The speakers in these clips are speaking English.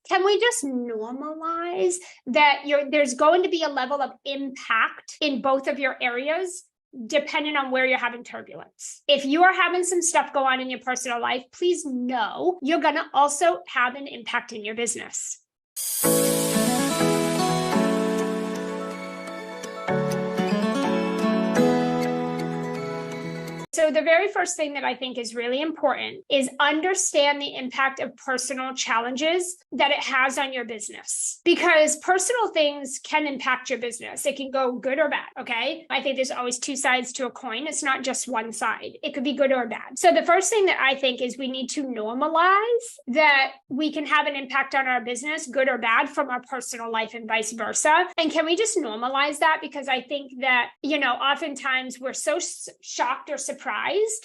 Can we just normalize that there's going to be a level of impact in both of your areas depending on where you're having turbulence? If you are having some stuff go on in your personal life, please know you're going to also have an impact in your business. So the very first thing that I think is really important is understand the impact of personal challenges that it has on your business, because personal things can impact your business. It can go good or bad. Okay. I think there's always two sides to a coin. It's not just one side. It could be good or bad. So the first thing that I think is we need to normalize that we can have an impact on our business, good or bad, from our personal life and vice versa. And can we just normalize that? Because I think that, oftentimes we're so shocked or surprised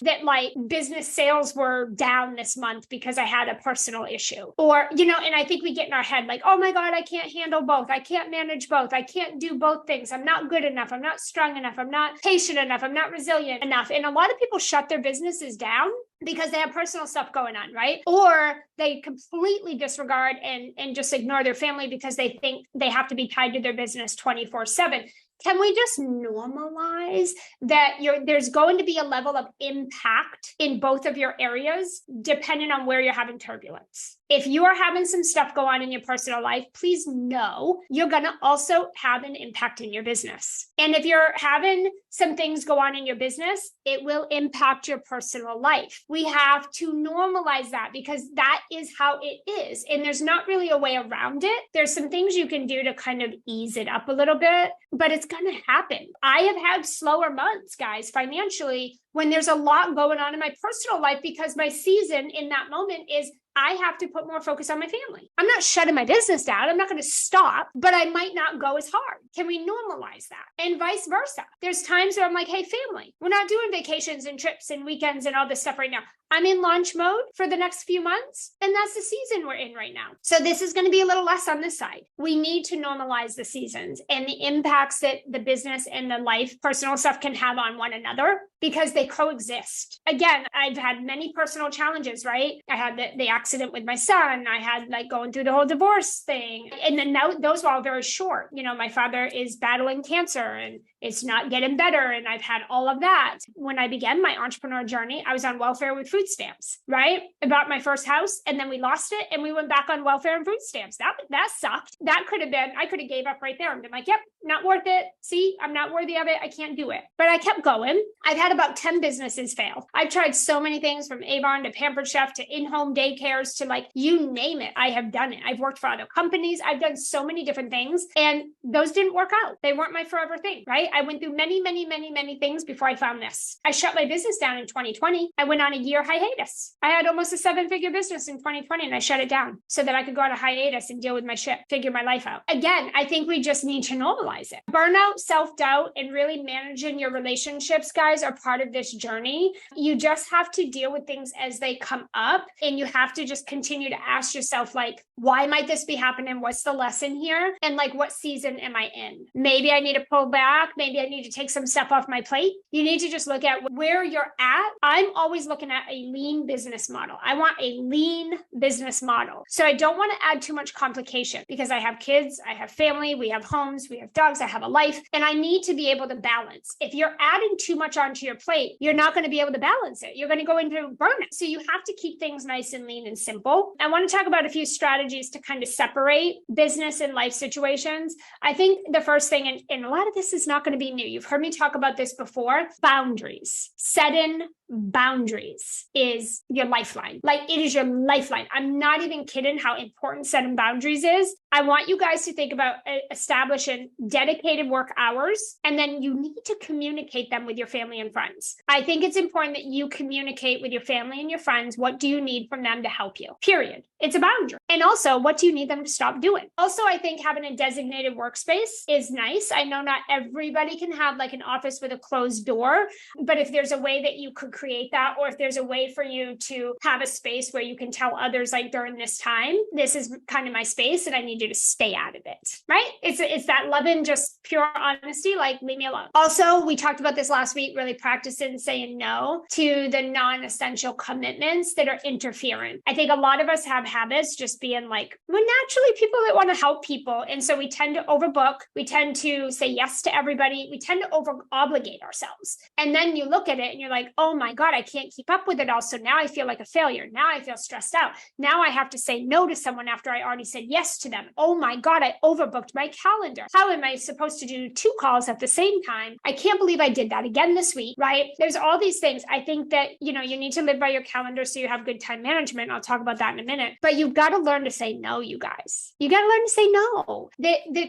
that like business sales were down this month because I had a personal issue, or, and I think we get in our head like, oh my God, I can't handle both. I can't manage both. I can't do both things. I'm not good enough. I'm not strong enough. I'm not patient enough. I'm not resilient enough. And a lot of people shut their businesses down because they have personal stuff going on, right? Or they completely disregard and just ignore their family because they think they have to be tied to their business 24/7. Can we just normalize that there's going to be a level of impact in both of your areas depending on where you're having turbulence? If you are having some stuff go on in your personal life, please know you're going to also have an impact in your business. And if you're having some things go on in your business, it will impact your personal life. We have to normalize that because that is how it is. And there's not really a way around it. There's some things you can do to kind of ease it up a little bit, but it's going to happen. I have had slower months, guys, financially, when there's a lot going on in my personal life because my season in that moment is I have to put more focus on my family. I'm not shutting my business down. I'm not going to stop, but I might not go as hard. Can we normalize that? And vice versa. There's times where I'm like, hey, family, we're not doing vacations and trips and weekends and all this stuff right now. I'm in launch mode for the next few months, and that's the season we're in right now. So this is going to be a little less on this side. We need to normalize the seasons and the impacts that the business and the life, personal stuff can have on one another because they coexist. Again, I've had many personal challenges, right? I had the accident with my son. I had like going through the whole divorce thing. And then those were all very short. My father is battling cancer and it's not getting better. And I've had all of that. When I began my entrepreneur journey, I was on welfare with food stamps, right? I bought my first house and then we lost it and we went back on welfare and food stamps. That sucked. I could have gave up right there and been like, yep, not worth it. See, I'm not worthy of it. I can't do it. But I kept going. I've had about 10 businesses fail. I've tried so many things from Avon to Pampered Chef to in-home daycares to like, you name it. I have done it. I've worked for other companies. I've done so many different things and those didn't work out. They weren't my forever thing, right? I went through many, many, many, many things before I found this. I shut my business down in 2020. I went on a year hiatus. I had almost a 7-figure business in 2020 and I shut it down so that I could go on a hiatus and deal with my shit, figure my life out. Again, I think we just need to normalize it. Burnout, self-doubt, and really managing your relationships, guys, are part of this journey. You just have to deal with things as they come up and you have to just continue to ask yourself, like, why might this be happening? What's the lesson here? And like, what season am I in? Maybe I need to pull back. Maybe I need to take some stuff off my plate. You need to just look at where you're at. I'm always looking at a lean business model. I want a lean business model. So I don't want to add too much complication because I have kids, I have family, we have homes, we have dogs, I have a life, and I need to be able to balance. If you're adding too much onto your plate, you're not going to be able to balance it. You're going to go into burnout. So you have to keep things nice and lean and simple. I want to talk about a few strategies to kind of separate business and life situations. I think the first thing, and a lot of this is not going to be new. You've heard me talk about this before. Boundaries. Setting boundaries is your lifeline. Like, it is your lifeline. I'm not even kidding how important setting boundaries is. I want you guys to think about establishing dedicated work hours, and then you need to communicate them with your family and friends. I think it's important that you communicate with your family and your friends. What do you need from them to help you? Period. It's a boundary. And also, what do you need them to stop doing? Also, I think having a designated workspace is nice. I know not everybody can have like an office with a closed door, but if there's a way that you could create that, or if there's a way for you to have a space where you can tell others, like, during this time, this is kind of my space and I need you to stay out of it, right? It's that loving, just pure honesty, like, leave me alone. Also, we talked about this last week, really practicing saying no to the non-essential commitments that are interfering. I think a lot of us have habits, just being like, we're naturally people that want to help people. And so we tend to overbook. We tend to say yes to everybody. We tend to over obligate ourselves. And then you look at it and you're like, oh my God, I can't keep up with it all. So now I feel like a failure. Now I feel stressed out. Now I have to say no to someone after I already said yes to them. Oh my God, I overbooked my calendar. How am I supposed to do 2 calls at the same time? I can't believe I did that again this week, right? There's all these things. I think that, you need to live by your calendar so you have good time management. I'll talk about that in a minute. But you've got to learn to say no, you guys. You got to learn to say no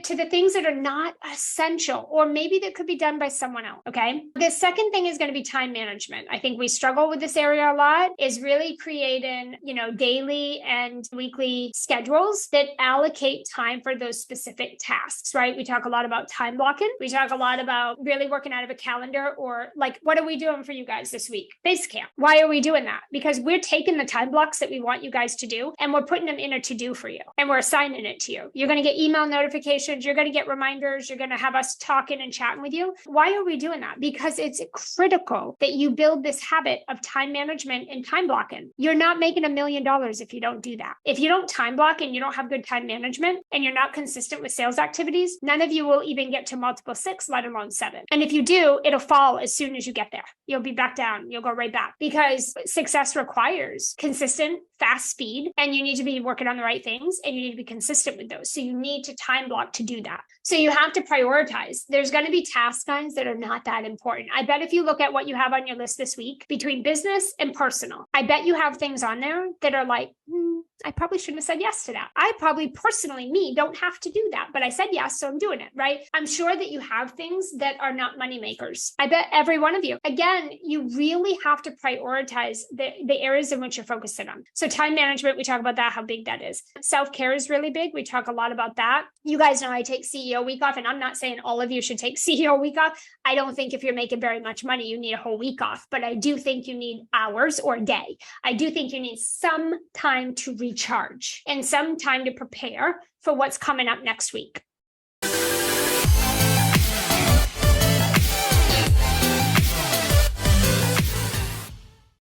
to the things that are not essential, or maybe that could be done by someone else, okay? The second thing is going to be time management. I think we struggle with this area a lot, is really creating, daily and weekly schedules that allocate time for those specific tasks, right? We talk a lot about time blocking. We talk a lot about really working out of a calendar, or like, what are we doing for you guys this week? Base camp. Why are we doing that? Because we're taking the time blocks that we want you guys to do and we're putting them in a to-do for you, and we're assigning it to you. You're going to get email notifications. You're going to get reminders. You're going to have us talking and chatting with you. Why are we doing that? Because it's critical that you build this habit of time management and time blocking. You're not making $1 million if you don't do that. If you don't time block and you don't have good time management and you're not consistent with sales activities, none of you will even get to multiple 6, let alone 7. And if you do, it'll fall as soon as you get there. You'll be back down. You'll go right back, because success requires consistent, fast speed, and you need to be working on the right things, and you need to be consistent with those. So you need to time block to do that. So you have to prioritize. There's going to be task lines that are not that important. I bet if you look at what you have on your list this week between business and personal, I bet you have things on there that are like, I probably shouldn't have said yes to that. I probably personally, don't have to do that, but I said yes, so I'm doing it, right? I'm sure that you have things that are not money makers. I bet every one of you. Again, you really have to prioritize the areas in which you're focusing on. So time management, we talk about that, how big that is. Self-care is really big. We talk a lot about that. You guys know I take CEO week off, and I'm not saying all of you should take CEO week off. I don't think if you're making very much money, you need a whole week off, but I do think you need hours or a day. I do think you need some time to recharge and some time to prepare for what's coming up next week.